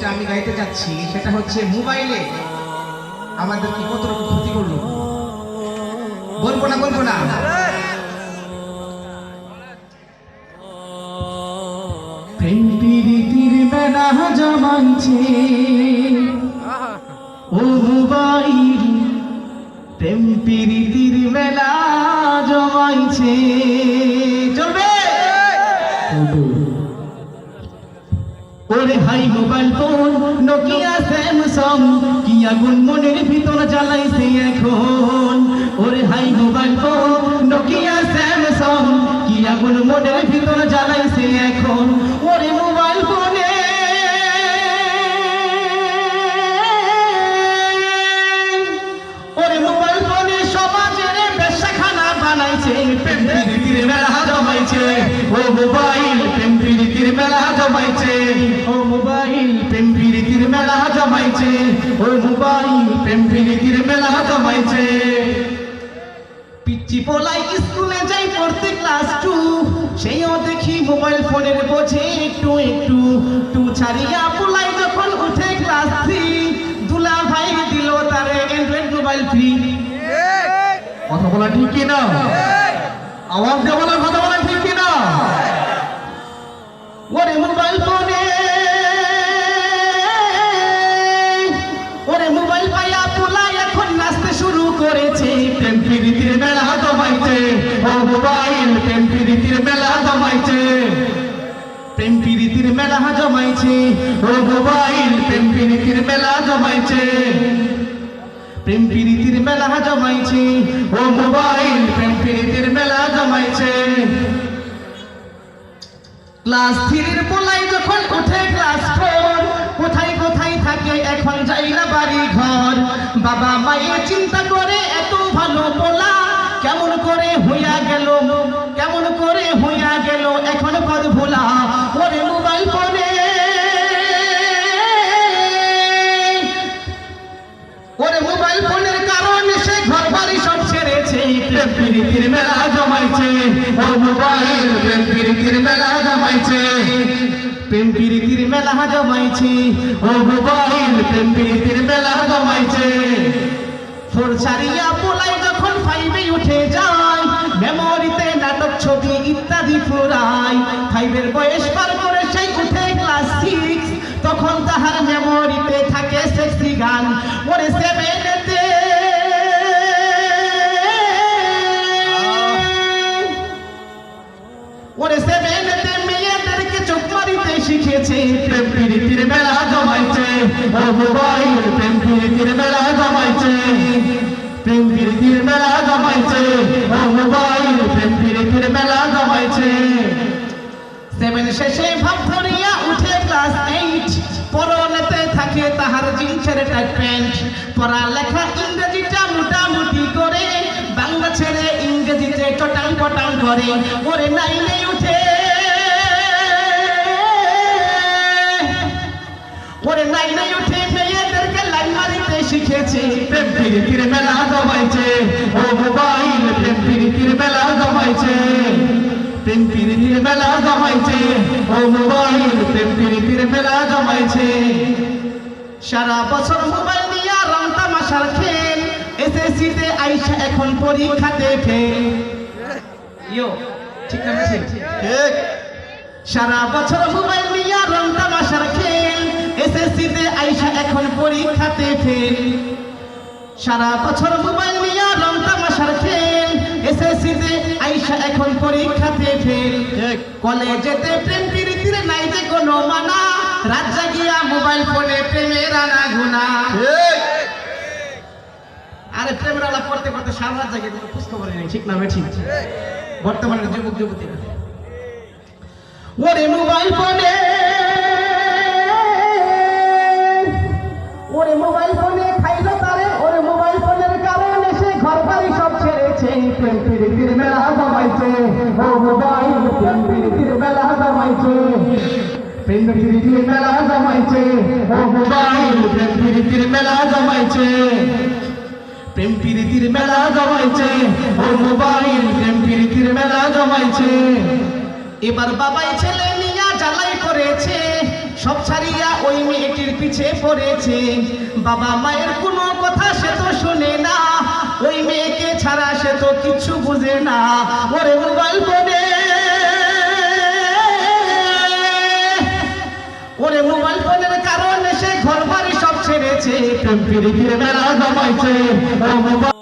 যেটা আমি গাইতে যাচ্ছি সেটা হচ্ছে মোবাইলে আমাদের কি কত রকম ক্ষতি করলো। বলবো না প্রেম প্রীতির মেলা জমাইছে ও মোবাইল, প্রেম প্রীতির মেলা জমাইছে। চলবে ওরে হাই মোবাইল ফোন নোকিয়া স্যামসাং কি আগুন মনের ভিতর জ্বালাইছে এখন। ওরে হাই মোবাইল ফোন নোকিয়া স্যামসাং কি আগুন মনের ভিতর জ্বালাইছে এখন। ওরে মোবাইল ফোনে সমাজের বেশখানা বানাইছে, প্রেম প্রীতির মেলা জমাইছে ও মোবাইল, প্রেম প্রীতির মেলা জমাইছে ও মোবাইল, প্রেম প্রীতির মেলা জমাইছে ও মোবাইল, প্রেম প্রীতির মেলা জমাইছে। পিচ্চি পোলাই স্কুলে যাই পড়তে ক্লাস 2, সেইও দেখি মোবাইল ফোনের বোঝে একটু একটু। টু ছাড়িয়া পোলাই যখন উঠে ক্লাস 3, দুলা ভাই দিল তারে অ্যান্ড্রয়েড মোবাইল ফ্রি। কথা বলা ঠিক কিনা? আওয়াজ দিয়ে বলার কথা বলা ঠিক কিনা? ওরে মোবাইল ফোনে ওরে মোবাইল পাইয়া পোলা এখন নাচতে শুরু করেছে, প্রেম প্রীতির মেলা জমাইছে ও মোবাইল, প্রেম প্রীতির মেলা জমাইছে, প্রেম প্রীতির মেলা জমাইছে ও মোবাইল, প্রেম প্রীতির মেলা জমাইছে, প্রেম প্রীতির মেলা জমাইছে ও মোবাইল, প্রেম প্রীতির মেলা জমাইছে। ক্লাস 3 পোলাই যখন উঠে ক্লাস 4, কোথায় কোথায় থাকে এখন যাই না বাড়ি ঘর। বাবা মায়ের চিন্তা করে এত ভালো পোলা কেমন করে হইয়া গেল, কেমন করে হইয়া গেল এখন পদ ভোলা। ওরে মোবাইল ফোনে ওরে মোবাইল ফোনের কারণে সে ঘর বাড়ি সব ছেড়েছে, প্রেম প্রীতির মেলা জমাইছে ও মোবাইল, প্রেম প্রীতির মেলা জমাইছে, প্রেম প্রীতির মেলা জমাইছে ও মোবাইল, প্রেম প্রীতির মেলা জমাইছে। 4 ছাড়িয়া পোলাই যখন 5 উঠে যায়, মেমোরিতে নাটক ছবি ইত্যাদি ফুরায়। 5 বয়স পার করে সেই উঠে ক্লাস 6, তখন তাহার মেমোরিতে থাকে সেক্সি গান। ওরে 7 মেয়েদেরকে চোখ মারিতে শিখেছে, প্রেম প্রীতির মেলা জমাইছে ও মোবাইল, প্রেম প্রীতির মেলা জমাইছে, প্রেম প্রীতির মেলা জমাইছে ও মোবাইল, প্রেম প্রীতির মেলা জমাইছে। 7 শেষে ভাব ধরিয়া উঠে ক্লাস 8, পরনেতে থাকে তাহার জিন্সের টাইট প্যান্ট। পড়ালেখা ইংরেজিটা মোটামুটি করে, বাংলা ছেড়ে ইংরেজিতে চটাং পটাং করে। ওরে 9 উঠে ওরে 9 উঠে মেয়েদেরকে লাইন মারিতে শিখেছে, প্রেম প্রীতির মেলা জমাইছে ও মোবাইল, প্রেম প্রীতির মেলা জমাইছে, প্রেম প্রীতির মেলা জমাইছে ও মোবাইল, প্রেম প্রীতির মেলা জমাইছে। সারা বছর মোবাইল নিয়ে রং তামাশার খেল, এসএসসিতে আইসা এখন পরীক্ষাতে ফেল। ইয়ো ঠিক না? ঠিক। সারা বছর মোবাইল নিয়ে রং তামাশার খেল, এসএসসিতে আইসা এখন পরীক্ষাতে ফেল। সারা বছর মোবাইল নিয়ে রং তামাশার খেল, এসএসসিতে আইসা এখন পরীক্ষাতে ফেল। কলেজেতে প্রেম প্রীতির নাই যে কোনো মানা, রাত জাগিয়া মোবাইল ফোনে প্রেমের আনা গুনা। আরে প্রেমের আলাপ করতে করতে সারা রাত জাগিয়ে কোনো খোঁজ খবর নেই, ঠিক না? ঠিক। বর্তমানের যুবক যুবতীরা ওরে মোবাইল ফোনে ওরে মোবাইল ফোনে খাইলো তারে, ওরে মোবাইল ফোনের কারণে সে ঘর বাড়ি সব ছেড়েছে, প্রেম প্রীতির মেলা জমাইছে ও মোবাইল, প্রেম প্রীতির মেলা জমাইছে, প্রেম প্রীতির মেলা জমাইছে ও মোবাইল, প্রেম প্রীতির মেলা জমাইছে, প্রেম প্রীতির মেলা জমাইছে ও মোবাইল, প্রেম প্রীতির মেলা জমাইছে। এবার বাবাই ছেলে নিয়া জ্বালাই করেছে, সব ছাড়িয়া ওই মেয়েটির পিছে পড়েছে। বাবা মায়ের কোনো কথা সে তো শোনে না, ওই মেয়েকে ছাড়া সে তো কিছু বুঝে না। ওরে মোবাইল ফোনে, ওরে মোবাইল ফোনের কারণে সে ঘর বাড়ি সব ছেড়েছে, প্রেম প্রীতির মেলা জমাইছে। ও মোবাইল